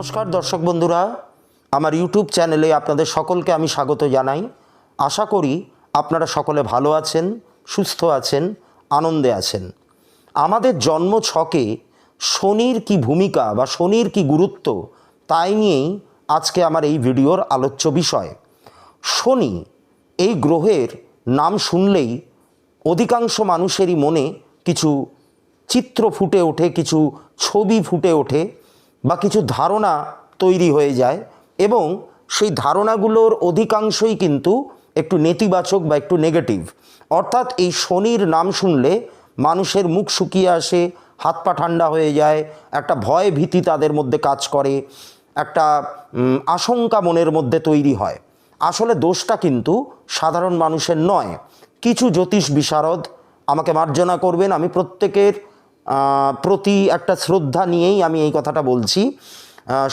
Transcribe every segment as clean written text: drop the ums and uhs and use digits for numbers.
নমস্কার দর্শক বন্ধুরা, আমার ইউটিউব চ্যানেলে আপনাদের সকলকে আমি স্বাগত জানাই। আশা করি আপনারা সকলে ভালো আছেন, সুস্থ আছেন, আনন্দে আছেন। আমাদের জন্ম ছকে শনির কি ভূমিকা বা শনির কি গুরুত্ব তাই নিয়েই আজকে আমার এই ভিডিওর আলোচ্য বিষয়। শনি এই গ্রহের নাম শুনলেই অধিকাংশ মানুষেরই মনে কিছু চিত্র ফুটে ওঠে, কিছু ছবি ফুটে ওঠে বা কিছু ধারণা তৈরি হয়ে যায় এবং সেই ধারণাগুলোর অধিকাংশই কিন্তু একটু নেতিবাচক বা একটু নেগেটিভ। অর্থাৎ এই শনির নাম শুনলে মানুষের মুখ শুকিয়ে আসে, হাত পা ঠান্ডা হয়ে যায়, একটা ভয় ভীতি তাদের মধ্যে কাজ করে, একটা আশঙ্কা মনের মধ্যে তৈরি হয়। আসলে দোষটা কিন্তু সাধারণ মানুষের নয়। কিছু জ্যোতিষ বিশারদ আমাকে মার্জনা করবেন, আমি প্রত্যেকের প্রতি একটা শ্রদ্ধা নিয়েই আমি এই কথাটা বলছি।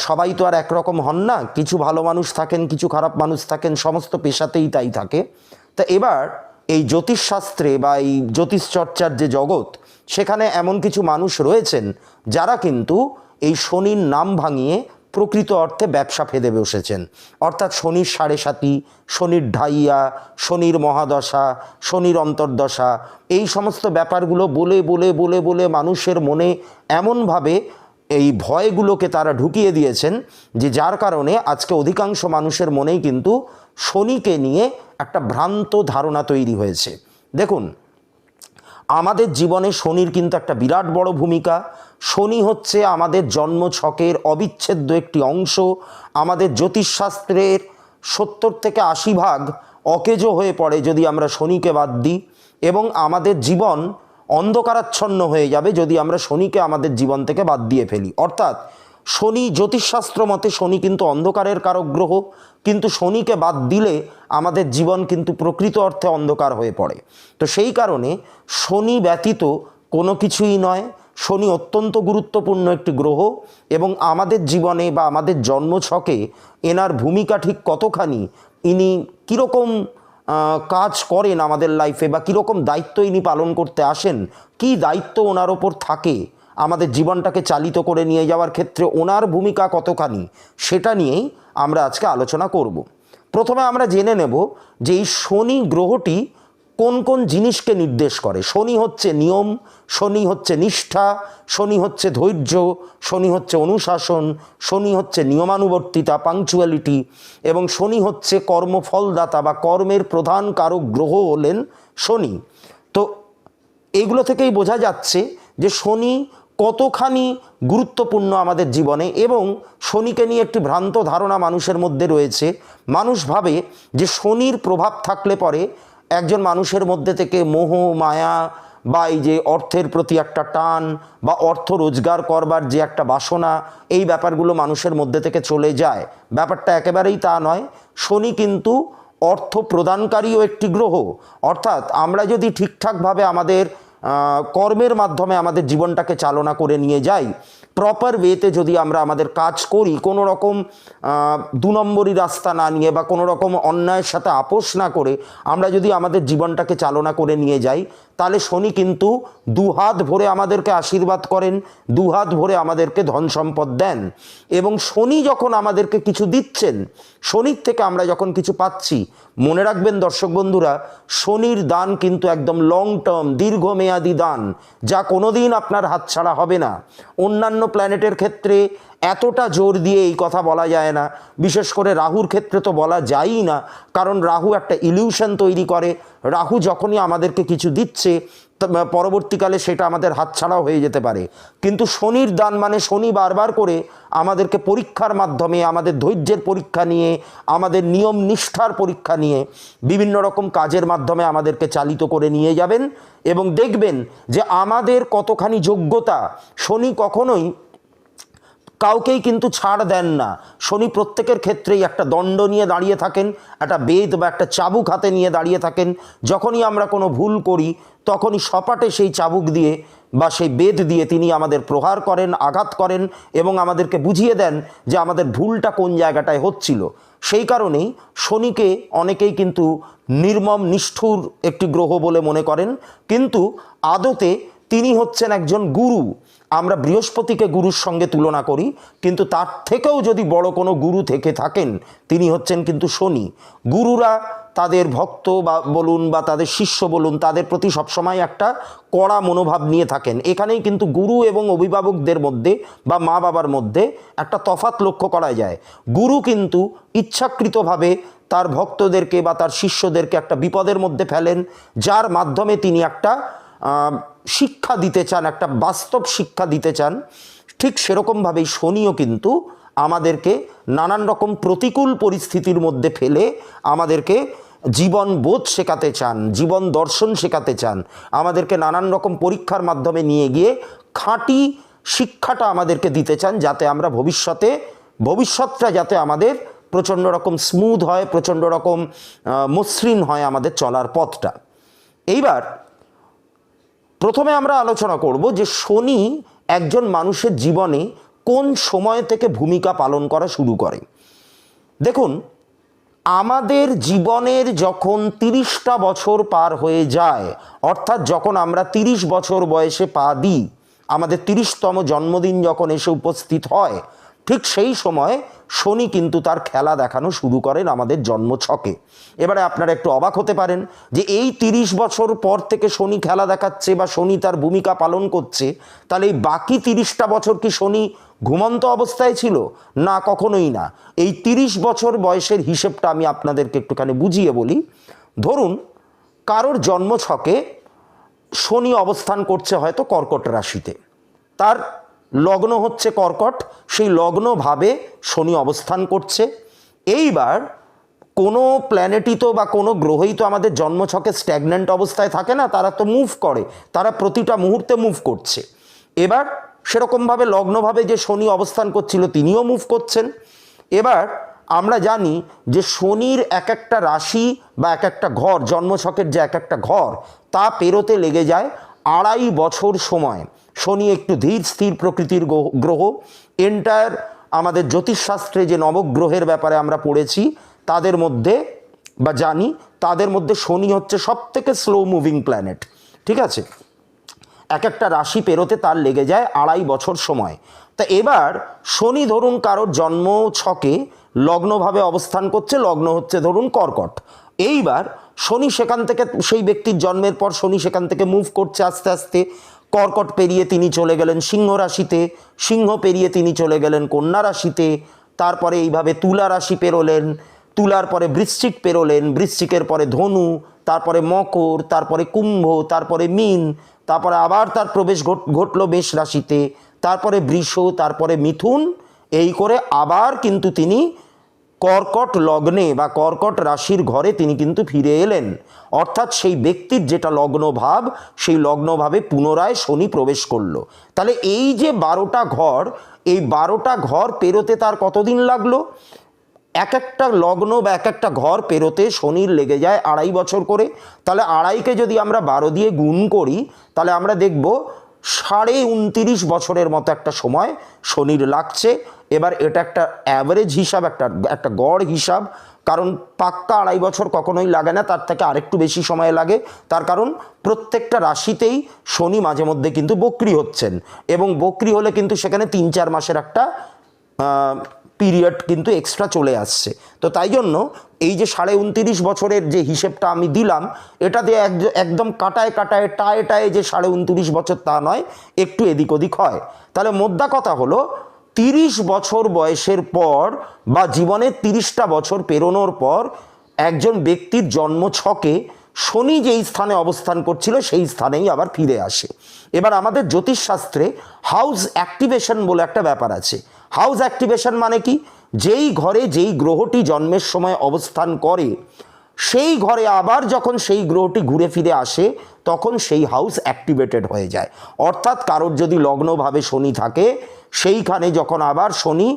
সবাই তো আর একরকম হন না, কিছু ভালো মানুষ থাকেন, কিছু খারাপ মানুষ থাকেন, সমস্ত পেশাতেই তাই থাকে। তা এবার এই জ্যোতিষশাস্ত্রে বা এই জ্যোতিষ চর্চার যে জগৎ, সেখানে এমন কিছু মানুষ রয়েছেন যারা কিন্তু এই শনির নাম ভাঙিয়ে প্রকৃত অর্থে ব্যবসা ফেদে বসেছেন। অর্থাৎ শনির সাড়ে সাতি, শনির ঢাইয়া, শনির মহাদশা, শনির অন্তর্দশা, এই সমস্ত ব্যাপারগুলো বলে বলে বলে বলে মানুষের মনে এমনভাবে এই ভয়গুলোকে তারা ঢুকিয়ে দিয়েছেন যে যার কারণে আজকে অধিকাংশ মানুষের মনেই কিন্তু শনিকে নিয়ে একটা ভ্রান্ত ধারণা তৈরি হয়েছে। দেখুন, আমাদের জীবনে শনির কিন্তু একটা বিরাট বড় ভূমিকা। শনি হচ্ছে আমাদের জন্ম ছকের অবিচ্ছেদ্য একটি অংশ। আমাদের জ্যোতিষশাস্ত্রের 70 থেকে 80 ভাগ অকেজো হয়ে পড়ে যদি আমরা শনিকে বাদ দিই, এবং আমাদের জীবন অন্ধকারাচ্ছন্ন হয়ে যাবে যদি আমরা শনিকে আমাদের জীবন থেকে বাদ দিয়ে ফেলি। অর্থাৎ শনি, জ্যোতিষশাস্ত্র মতে শনি কিন্তু অন্ধকারের কারক গ্রহ, কিন্তু শনিকে বাদ দিলে আমাদের জীবন কিন্তু প্রকৃত অর্থে অন্ধকার হয়ে পড়ে। তো সেই কারণে শনি ব্যতীত কোনো কিছুই নয়। শনি অত্যন্ত গুরুত্বপূর্ণ একটি গ্রহ এবং আমাদের জীবনে বা আমাদের জন্মছকে এনার ভূমিকা ঠিক কতখানি, ইনি কীরকম কাজ করেন আমাদের লাইফে বা কীরকম দায়িত্ব ইনি পালন করতে আসেন, কী দায়িত্ব ওনার ওপর থাকে আমাদের জীবনটাকে চালিত করে নিয়ে যাওয়ার ক্ষেত্রে ওনার ভূমিকা কতখানি, সেটা নিয়েই আমরা আজকে আলোচনা করব। প্রথমে আমরা জেনে নেব যে এই শনি গ্রহটি কোন কোন জিনিসকে নির্দেশ করে। শনি হচ্ছে নিয়ম, শনি হচ্ছে নিষ্ঠা, শনি হচ্ছে ধৈর্য, শনি হচ্ছে অনুশাসন, শনি হচ্ছে নিয়মানুবর্তিতা, পাংচুয়ালিটি, এবং শনি হচ্ছে কর্মফলদাতা বা কর্মের প্রধান কারক গ্রহ হলেন শনি। তো এগুলো থেকেই বোঝা যাচ্ছে যে শনি কতখানি গুরুত্বপূর্ণ আমাদের জীবনে, এবং শনিকে নিয়ে একটি ভ্রান্ত ধারণা মানুষের মধ্যে রয়েছে। মানুষ ভাবে যে শনির প্রভাব থাকলে পরে একজন মানুষের মধ্যে থেকে মোহ মায়া বা এই যে অর্থের প্রতি একটা টান বা অর্থ রোজগার করবার যে একটা বাসনা, এই ব্যাপারগুলো মানুষের মধ্যে থেকে চলে যায়। ব্যাপারটা একেবারেই তা নয়। শনি কিন্তু অর্থ প্রদানকারীও একটি গ্রহ। অর্থাৎ আমরা যদি ঠিকঠাকভাবে আমাদের কর্মের মাধ্যমে আমাদের জীবনটাকে চালনা করে নিয়ে যাই, প্রপার ওয়েতে যদি আমরা আমাদের কাজ করি, কোনো রকম 2 নম্বরই রাস্তা না নিয়ে বা কোনো রকম অন্যায়ের সাথে আপোষ না করে আমরা যদি আমাদের জীবনটাকে চালনা করে নিয়ে যাই, তাহলে শনি কিন্তু 2 হাত ভরে আমাদেরকে আশীর্বাদ করেন, 2 হাত ভরে আমাদেরকে ধন সম্পদ দেন। এবং শনি যখন আমাদেরকে কিছু দিচ্ছেন, শনির থেকে আমরা যখন কিছু পাচ্ছি, মনে রাখবেন দর্শক বন্ধুরা, শনির দান কিন্তু একদম লং টার্ম, দীর্ঘমেয়াদী দান, যা কোনোদিন আপনার হাতছাড়া হবে না। অন্যান্য প্ল্যানেটের ক্ষেত্রে এতটা জোর দিয়ে এই কথা বলা যায় না, বিশেষ করে রাহুর ক্ষেত্রে তো বলা যায়ই না, কারণ রাহু একটা ইলিউশন তৈরি করে। রাহু যখনই আমাদেরকে কিছু দিচ্ছে, পরবর্তীকালে সেটা আমাদের হাতছাড়াও হয়ে যেতে পারে। কিন্তু শনির দান মানে শনি বারবার করে আমাদেরকে পরীক্ষার মাধ্যমে, আমাদের ধৈর্যের পরীক্ষা নিয়ে, আমাদের নিয়ম নিষ্ঠার পরীক্ষা নিয়ে বিভিন্ন রকম কাজের মাধ্যমে আমাদেরকে চালিত করে নিয়ে যাবেন, এবং দেখবেন যে আমাদের কতখানি যোগ্যতা। শনি কখনোই কাউকেই কিন্তু ছাড় দেন না। শনি প্রত্যেকের ক্ষেত্রেই একটা দণ্ড নিয়ে দাঁড়িয়ে থাকেন, একটা বেদ বা একটা চাবুক হাতে নিয়ে দাঁড়িয়ে থাকেন। যখনই আমরা কোনো ভুল করি, তখনই সপাটে সেই চাবুক দিয়ে বা সেই বেদ দিয়ে তিনি আমাদের প্রহার করেন, আঘাত করেন এবং আমাদেরকে বুঝিয়ে দেন যে আমাদের ভুলটা কোন জায়গাটায় হচ্ছিল। সেই কারণেই শনিকে অনেকেই কিন্তু নির্মম নিষ্ঠুর একটি গ্রহ বলে মনে করেন, কিন্তু আদতে তিনি হচ্ছেন একজন গুরু। আমরা বৃহস্পতিকে গুরুর সঙ্গে তুলনা করি, কিন্তু তার থেকেও যদি বড় কোনো গুরু থেকে থাকেন তিনি হচ্ছেন কিন্তু শনি। গুরুরা তাদের ভক্ত বা বলুন বা তাদের শিষ্য বলুন, তাদের প্রতি সবসময় একটা কড়া মনোভাব নিয়ে থাকেন। এখানেই কিন্তু গুরু এবং অভিভাবকদের মধ্যে বা মা বাবার মধ্যে একটা তফাৎ লক্ষ্য করা যায়। গুরু কিন্তু ইচ্ছাকৃতভাবে তার ভক্তদেরকে বা তার শিষ্যদেরকে একটা বিপদের মধ্যে ফেলেন, যার মাধ্যমে তিনি একটা শিক্ষা দিতে চান, একটা বাস্তব শিক্ষা দিতে চান। ঠিক সেরকমভাবেই শনিও কিন্তু আমাদেরকে নানান রকম প্রতিকূল পরিস্থিতির মধ্যে ফেলে আমাদেরকে জীবন বোধ শেখাতে চান, জীবন দর্শন শেখাতে চান, আমাদেরকে নানান রকম পরীক্ষার মাধ্যমে নিয়ে গিয়ে খাঁটি শিক্ষাটা আমাদেরকে দিতে চান, যাতে আমরা ভবিষ্যৎটা যাতে আমাদের প্রচণ্ড রকম স্মুথ হয়, প্রচণ্ড রকম মসৃণ হয় আমাদের চলার পথটা। এইবার প্রথমে আমরা আলোচনা করব যে শনি একজন মানুষের জীবনে কোন সময় থেকে ভূমিকা পালন করা শুরু করে। দেখুন, আমাদের জীবনের যখন 30টা বছর পার হয়ে যায়, অর্থাৎ যখন আমরা 30 বছর বয়সে পা দিই, আমাদের 30তম জন্মদিন যখন এসে উপস্থিত হয়, ঠিক সেই সময় শনি কিন্তু তার খেলা দেখানো শুরু করেন আমাদের জন্মছকে। এবারে আপনারা একটু অবাক হতে পারেন যে এই 30 বছর পর থেকে শনি খেলা দেখাচ্ছে বা শনি তার ভূমিকা পালন করছে, তাহলে এই বাকি 30টা বছর কি শনি ঘুমন্ত অবস্থায় ছিল? না, কখনোই না। এই 30 বছর বয়সের হিসেবটা আমি আপনাদেরকে একটুখানি বুঝিয়ে বলি। ধরুন কারোর জন্মছকে শনি অবস্থান করছে হয়তো কর্কট রাশিতে, তার লগ্ন হচ্ছে কর্কট, সেই লগ্নভাবে শনি অবস্থান করছে। এইবার কোনো প্ল্যানেটই তো বা কোনো গ্রহই তো আমাদের জন্মছকে স্ট্যাগন্যান্ট অবস্থায় থাকে না, তারা তো মুভ করে, তারা প্রতিটা মুহূর্তে মুভ করছে। এবার সেরকমভাবে লগ্নভাবে যে শনি অবস্থান করছিল তিনিও মুভ করছেন। এবার আমরা জানি যে শনির এক একটা রাশি বা এক একটা ঘর, জন্মছকের যে এক একটা ঘর, তা পেরোতে লেগে যায় 2.5 বছর সময়। শনি একটু ধীর স্থির প্রকৃতির গ্রহ। এন্টায়ার আমাদের জ্যোতিষশাস্ত্রে যে নবগ্রহের ব্যাপারে আমরা পড়েছি তাদের মধ্যে বা জানি, তাদের মধ্যে শনি হচ্ছে সবথেকে স্লো মুভিং প্ল্যানেট। ঠিক আছে, এক একটা রাশি পেরোতে তার লেগে যায় 2.5 বছর সময়। তা এবার শনি ধরুন কারোর জন্ম ছকে লগ্নভাবে অবস্থান করছে, লগ্ন হচ্ছে ধরুন কর্কট। এইবার শনি সেখান থেকে, সেই ব্যক্তির জন্মের পর শনি সেখান থেকে মুভ করছে আস্তে আস্তে, কর্কট পেরিয়ে তিনি চলে গেলেন সিংহ রাশিতে, সিংহ পেরিয়ে তিনি চলে গেলেন কন্যা রাশিতে, তারপরে এইভাবে তুলা রাশি পেরোলেন, তুলার পরে বৃশ্চিক পেরোলেন, বৃশ্চিকের পরে ধনু, তারপরে মকর, তারপরে কুম্ভ, তারপরে মীন, তারপরে আবার তার প্রবেশ ঘটলো মেষ রাশিতে, তারপরে বৃষ, তারপরে মিথুন, এই করে আবার কিন্তু তিনি কর্কট লগ্নে বা কর্কট রাশির ঘরে তিনি কিন্তু ফিরে এলেন। অর্থাৎ সেই ব্যক্তির যেটা লগ্ন ভাব, সেই লগ্নভাবে পুনরায় শনি প্রবেশ করলো। তাহলে এই যে 12টা ঘর, এই 12টা ঘর পেরোতে তার কতদিন লাগলো? এক একটা লগ্ন বা এক একটা ঘর পেরোতে শনির লেগে যায় 2.5 বছর করে। তাহলে 2.5কে যদি আমরা 12 দিয়ে গুণ করি, তাহলে আমরা দেখব 29.5 বছরের মতো একটা সময় শনির লাগছে। এবার এটা একটা অ্যাভারেজ হিসাব, একটা গড় হিসাব, কারণ পাক্কা 2.5 বছর কখনোই লাগে না, তার থেকে আরেকটু বেশি সময় লাগে। তার কারণ প্রত্যেকটা রাশিতেই শনি মাঝে মধ্যে কিন্তু বক্রি হচ্ছেন, এবং বক্রি হলে কিন্তু সেখানে 3-4 মাসের একটা পিরিয়ড কিন্তু এক্সট্রা চলে আসছে। তো তাই জন্য এই যে 29.5 বছরের যে হিসেবটা আমি দিলাম, এটা দিয়ে একদম কাটায় কাটায় টায়ে টায়ে যে 29.5 বছর তা নয়, একটু এদিক ওদিক হয়। তাহলে মোদ্দা কথা হলো 30 বছর বয়সের পর বা জীবনের 30টা বছর পেরোনোর পর একজন ব্যক্তির জন্ম ছকে শনি যেই স্থানে অবস্থান করছিল সেই স্থানেই আবার ফিরে আসে। এবার আমাদের জ্যোতিষশাস্ত্রে হাউস অ্যাক্টিভেশন বলে একটা ব্যাপার আছে। হাউস অ্যাক্টিভেশন মানে কি? যেই ঘরে যেই গ্রহটি জন্মের সময় অবস্থান করে, সেই ঘরে আবার যখন সেই গ্রহটি ঘুরে ফিরে আসে তখন সেই হাউস অ্যাক্টিভেটেড হয়ে যায়। অর্থাৎ কারোর যদি লগ্নভাবে শনি থাকে, সেইখানে যখন আবার শনি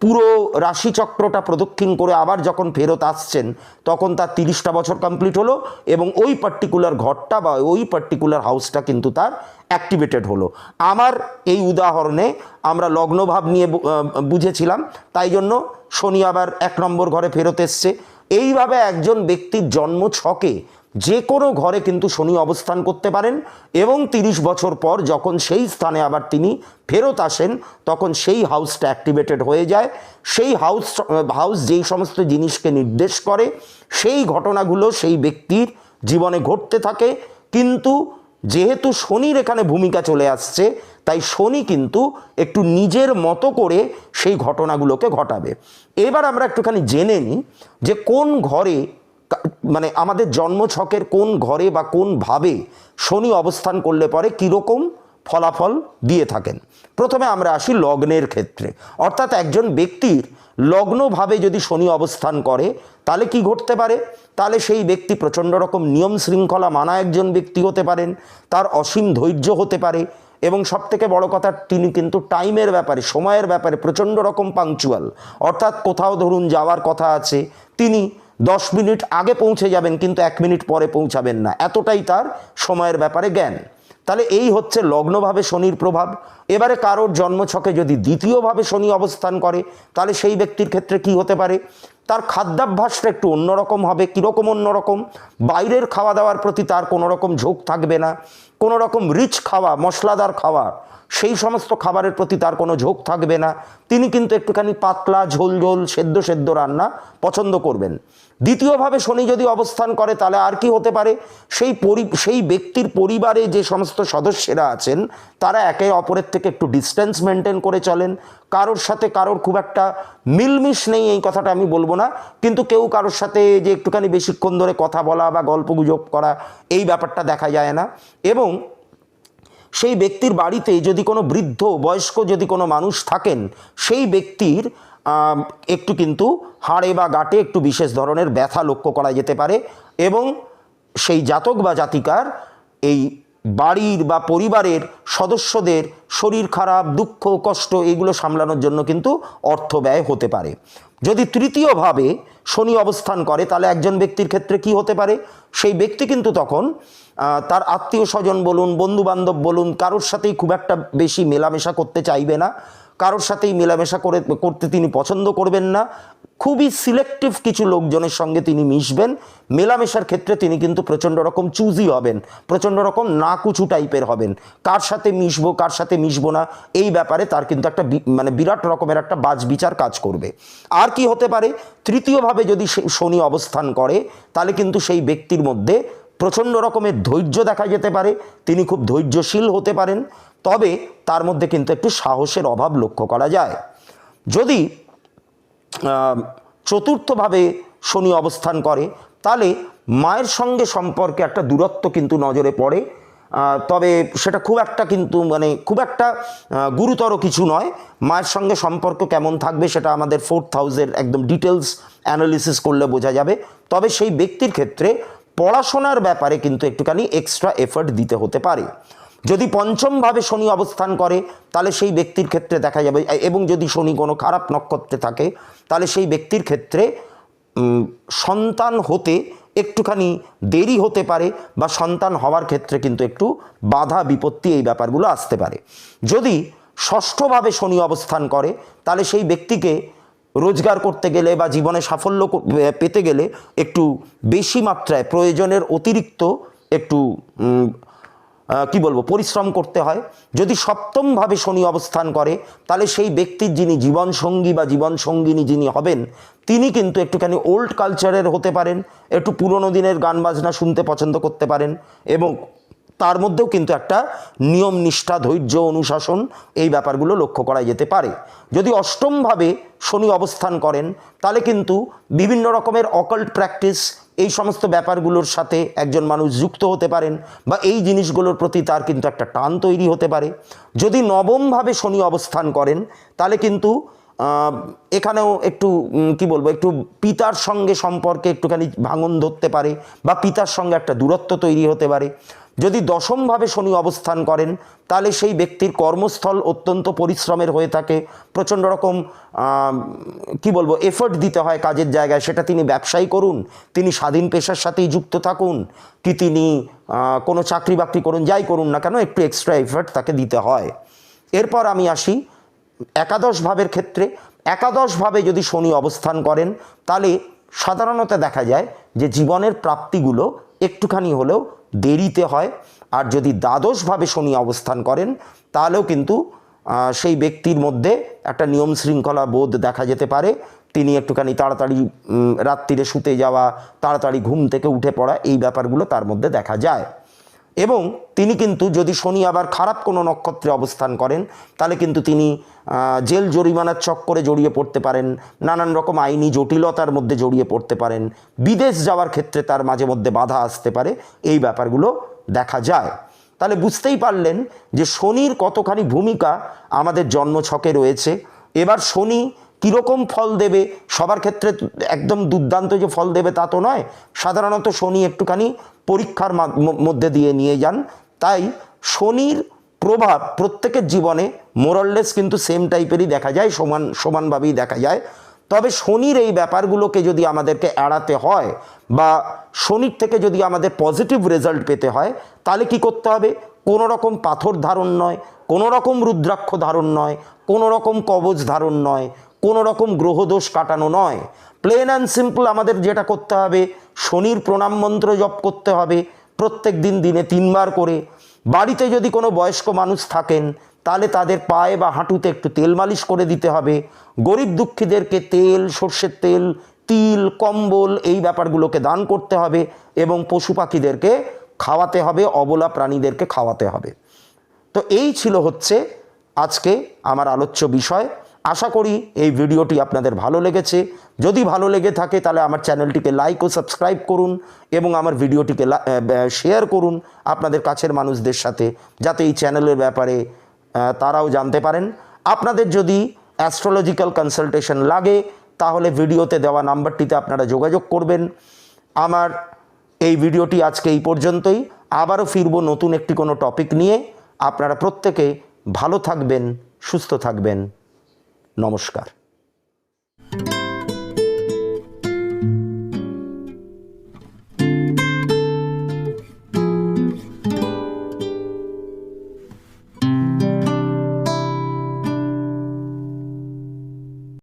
পুরো রাশিচক্রটা প্রদক্ষিণ করে আবার যখন ফেরত আসছেন, তখন তার 30টা বছর কমপ্লিট হলো এবং ওই পার্টিকুলার ঘরটা বা ওই পার্টিকুলার হাউসটা কিন্তু তার অ্যাক্টিভেটেড হলো। আমার এই উদাহরণে আমরা লগ্নভাব নিয়ে বুঝেছিলাম, তাই জন্য শনি আবার 1 নম্বর ঘরে ফেরত এসছে। এইভাবে একজন ব্যক্তির জন্ম ছকে যে কোনো ঘরে কিন্তু শনি অবস্থান করতে পারেন এবং 30 বছর পর যখন সেই স্থানে আবার তিনি ফেরত আসেন তখন সেই হাউসটা অ্যাক্টিভেটেড হয়ে যায়। সেই হাউস যেই সমস্ত জিনিসকে নির্দেশ করে সেই ঘটনাগুলো সেই ব্যক্তির জীবনে ঘটতে থাকে। কিন্তু যেহেতু শনির এখানে ভূমিকা চলে আসছে, তাই শনি কিন্তু একটু নিজের মতো করে সেই ঘটনাগুলোকে ঘটাবে। এবার আমরা একটুখানি জেনে নিই যে কোন ঘরে, মানে আমাদের জন্মছকের কোন ঘরে বা কোন ভাবে শনি অবস্থান করলে পরে কীরকম ফলাফল দিয়ে থাকেন। প্রথমে আমরা আসি লগ্নের ক্ষেত্রে, অর্থাৎ একজন ব্যক্তির লগ্নভাবে যদি শনি অবস্থান করে তাহলে কি ঘটতে পারে। তাহলে সেই ব্যক্তি প্রচণ্ড রকম নিয়ম শৃঙ্খলা মানা একজন ব্যক্তি হতে পারেন, তার অসীম ধৈর্য হতে পারে এবং সবথেকে বড় কথা তিনি কিন্তু টাইমের ব্যাপারে, সময়ের ব্যাপারে প্রচণ্ড রকম পাংচুয়াল। অর্থাৎ কোথাও ধরুন যাওয়ার কথা আছে, তিনি 10 মিনিট আগে পৌঁছে যাবেন কিন্তু 1 মিনিট পরে পৌঁছাবেন না, এতটাই তার সময়ের ব্যাপারে জ্ঞান। তাহলে এই হচ্ছে লগ্নভাবে শনির প্রভাব। এবারে কারোর জন্মছকে যদি দ্বিতীয়ভাবে শনি অবস্থান করে তাহলে সেই ব্যক্তির ক্ষেত্রে কি হতে পারে, তার খাদ্যাভ্যাসটা একটু অন্যরকম হবে। কীরকম অন্যরকম? বাইরের খাওয়া দাওয়ার প্রতি তার কোনো রকম ঝোঁক থাকবে না, কোনো রকম রিচ খাওয়া, মশলাদার খাওয়া, সেই সমস্ত খাবারের প্রতি তার কোনো ঝোঁক থাকবে না। তিনি কিন্তু একটুখানি পাতলা ঝোল ঝোল সেদ্ধ সেদ্ধ রান্না পছন্দ করবেন। দ্বিতীয়ভাবে শনি যদি অবস্থান করে তাহলে আর কি হতে পারে, সেই ব্যক্তির পরিবারে যে সমস্ত সদস্যরা আছেন তারা একে অপরের থেকে একটু ডিস্টেন্স মেনটেন করে চলেন। কারোর সাথে কারোর খুব একটা মিলমিশ নেই, এই কথাটা আমি বলবো না, কিন্তু কেউ কারোর সাথে যে একটুখানি বেশিক্ষণ ধরে কথা বলা বা গল্পগুজব করা এই ব্যাপারটা দেখা যায় না। এবং সেই ব্যক্তির বাড়িতে যদি কোনো বৃদ্ধ বয়স্ক যদি কোনো মানুষ থাকেন, সেই ব্যক্তির একটু কিন্তু হাড়ে বা গাঁটে একটু বিশেষ ধরনের ব্যথা লক্ষ্য করা যেতে পারে এবং সেই জাতক বা জাতিকার এই বাড়ির বা পরিবারের সদস্যদের শরীর খারাপ, দুঃখ, কষ্ট এগুলো সামলানোর জন্য কিন্তু অর্থ ব্যয় হতে পারে। যদি তৃতীয়ভাবে শনি অবস্থান করে তাহলে একজন ব্যক্তির ক্ষেত্রে কি হতে পারে, সেই ব্যক্তি কিন্তু তখন তার আত্মীয় স্বজন বলুন, বন্ধুবান্ধব বলুন, কারোর সাথেই খুব একটা বেশি মেলামেশা করতে চাইবে না, কারোর সাথেই মেলামেশা করতে তিনি পছন্দ করবেন না। খুবই সিলেক্টিভ কিছু লোকজনের সঙ্গে তিনি মিশবেন। মেলামেশার ক্ষেত্রে তিনি কিন্তু প্রচণ্ড রকম চুজি হবেন, প্রচণ্ড রকম নাকুচু টাইপের হবেন। কার সাথে মিশবো কার সাথে মিশবো না এই ব্যাপারে তার কিন্তু একটা মানে বিরাট রকমের একটা বাছবিচার কাজ করবে। আর কি হতে পারে, তৃতীয়ভাবে যদি শনি অবস্থান করে তাহলে কিন্তু সেই ব্যক্তির মধ্যে প্রচণ্ড রকমের ধৈর্য দেখা যেতে পারে, তিনি খুব ধৈর্যশীল হতে পারেন, তবে তার মধ্যে কিন্তু একটু সাহসের অভাব লক্ষ্য করা যায়। যদি চতুর্থভাবে শনি অবস্থান করে তাহলে মায়ের সঙ্গে সম্পর্কে একটা দূরত্ব কিন্তু নজরে পড়ে, তবে সেটা খুব একটা কিন্তু মানে খুব একটা গুরুতর কিছু নয়। মায়ের সঙ্গে সম্পর্ক কেমন থাকবে সেটা আমাদের 4th হাউসের একদম ডিটেলস অ্যানালিসিস করলে বোঝা যাবে। তবে সেই ব্যক্তির ক্ষেত্রে পড়াশোনার ব্যাপারে কিন্তু একটুখানি এক্সট্রা এফর্ট দিতে হতে পারে। যদি পঞ্চমভাবে শনি অবস্থান করে তাহলে সেই ব্যক্তির ক্ষেত্রে দেখা যাবে, এবং যদি শনি কোনো খারাপ নক্ষত্রে থাকে তাহলে সেই ব্যক্তির ক্ষেত্রে সন্তান হতে একটুখানি দেরি হতে পারে বা সন্তান হওয়ার ক্ষেত্রে কিন্তু একটু বাধা বিপত্তি এই ব্যাপারগুলো আসতে পারে। যদি ষষ্ঠভাবে শনি অবস্থান করে তাহলে সেই ব্যক্তিকে রোজগার করতে গেলে বা জীবনে সাফল্য পেতে গেলে একটু বেশি মাত্রায় প্রয়োজনের অতিরিক্ত একটু কি বলবো পরিশ্রম করতে হয়। যদি সপ্তমভাবে শনি অবস্থান করে তাহলে সেই ব্যক্তির যিনি জীবনসঙ্গী বা জীবনসঙ্গিনী যিনি হবেন তিনি কিন্তু একটুখানি ওল্ড কালচারের হতে পারেন, একটু পুরনো দিনের গান বাজনা শুনতে পছন্দ করতে পারেন এবং তার মধ্যেও কিন্তু একটা নিয়ম নিষ্ঠা, ধৈর্য, অনুশাসন এই ব্যাপারগুলো লক্ষ্য করা যেতে পারে। যদি অষ্টমভাবে শনি অবস্থান করেন তাহলে কিন্তু বিভিন্ন রকমের অকাল্ট প্র্যাকটিস এই সমস্ত ব্যাপারগুলোর সাথে একজন মানুষ যুক্ত হতে পারেন বা এই জিনিসগুলোর প্রতি তার কিন্তু একটা টান তৈরি হতে পারে। যদি নবমভাবে শনি অবস্থান করেন তাহলে কিন্তু এখানেও একটু কি বলবো একটু পিতার সঙ্গে সম্পর্কে একটুখানি ভাঙন ধরতে পারে বা পিতার সঙ্গে একটা দূরত্ব তৈরি হতে পারে। যদি দশমভাবে শনি অবস্থান করেন তাহলে সেই ব্যক্তির কর্মস্থল অত্যন্ত পরিশ্রমের হয়ে থাকে, প্রচণ্ড রকম কি বলবো এফোর্ট দিতে হয় কাজের জায়গায়, সেটা তিনি ব্যবসায়ী করুন, তিনি স্বাধীন পেশার সাথেই যুক্ত থাকুন, কি তিনি কোনো চাকরি বাকরি করুন, যাই করুন না কেন একটু এক্সট্রা এফোর্ট তাকে দিতে হয়। এরপর আমি আসি একাদশ ভাবের ক্ষেত্রে। একাদশভাবে যদি শনি অবস্থান করেন তাহলে সাধারণত দেখা যায় যে জীবনের প্রাপ্তিগুলো একটুখানি হলেও দেরিতে হয়। আর যদি দ্বাদশভাবে শনি অবস্থান করেন তাহলেও কিন্তু সেই ব্যক্তির মধ্যে একটা নিয়ম শৃঙ্খলা বোধ দেখা যেতে পারে। তিনি একটুখানি তাড়াতাড়ি রাত্রিরে শুতে যাওয়া, তাড়াতাড়ি ঘুম থেকে উঠে পড়া, এই ব্যাপারগুলো তার মধ্যে দেখা যায়। এবং তিনি কিন্তু যদি শনি আবার খারাপ কোনো নক্ষত্রে অবস্থান করেন তাহলে কিন্তু তিনি জেল জরিমানার চক্করে জড়িয়ে পড়তে পারেন, নানান রকম আইনি জটিলতার মধ্যে জড়িয়ে পড়তে পারেন, বিদেশ যাওয়ার ক্ষেত্রে তার মাঝে মধ্যে বাধা আসতে পারে, এই ব্যাপারগুলো দেখা যায়। তাহলে বুঝতেই পারলেন যে শনির কতখানি ভূমিকা আমাদের জন্মছকে রয়েছে। এবার শনি কীরকম ফল দেবে, সবার ক্ষেত্রে একদম দুর্দান্ত যে ফল দেবে তা তো নয়। সাধারণত শনি একটুখানি পরীক্ষার মধ্যে দিয়ে নিয়ে যান। তাই শনির প্রভাব প্রত্যেকের জীবনে মোরাললেস কিন্তু সেম টাইপেরই দেখা যায়, সমানভাবেই দেখা যায়। তবে শনির এই ব্যাপারগুলোকে যদি আমাদেরকে এড়াতে হয় বা শনির থেকে যদি আমাদের পজিটিভ রেজাল্ট পেতে হয় তাহলে কি করতে হবে? কোনো রকম পাথর ধারণ নয়, কোনো রকম রুদ্রাক্ষ ধারণ নয়, কোনো রকম কবচ ধারণ নয়, কোনো রকম গ্রহদোষ কাটানো নয়। প্লেন অ্যান্ড সিম্পল আমাদের যেটা করতে হবে, শনির প্রণাম মন্ত্র জপ করতে হবে প্রত্যেক দিন দিনে 3 বার করে। বাড়িতে যদি কোনো বয়স্ক মানুষ থাকেন তাহলে তাদের পায়ে বা হাঁটুতে একটু তেল মালিশ করে দিতে হবে। গরিব দুঃখীদেরকে তেল, সর্ষের তেল, তিল, কম্বল এই ব্যাপারগুলোকে দান করতে হবে এবং পশু পাখিদেরকে খাওয়াতে হবে, অবলা প্রাণীদেরকে খাওয়াতে হবে। তো এই ছিল হচ্ছে আজকে আমার আলোচ্য বিষয়। আশা করি এই ভিডিওটি আপনাদের ভালো লেগেছে। যদি ভালো লেগে থাকে তাহলে আমার চ্যানেলটিকে লাইক ও সাবস্ক্রাইব করুন এবং আমার ভিডিওটিকে শেয়ার করুন আপনাদের কাছের মানুষদের সাথে, যাতে এই চ্যানেলের ব্যাপারে তারাও জানতে পারেন। আপনাদের যদি অ্যাস্ট্রোলজিক্যাল কনসালটেশন লাগে তাহলে ভিডিওতে দেওয়া নাম্বারটিতে আপনারা যোগাযোগ করবেন। আমার এই ভিডিওটি আজকে এই পর্যন্তই। আবারও ফিরব নতুন একটি কোনো টপিক নিয়ে। আপনারা প্রত্যেকে ভালো থাকবেন, সুস্থ থাকবেন। নমস্কার।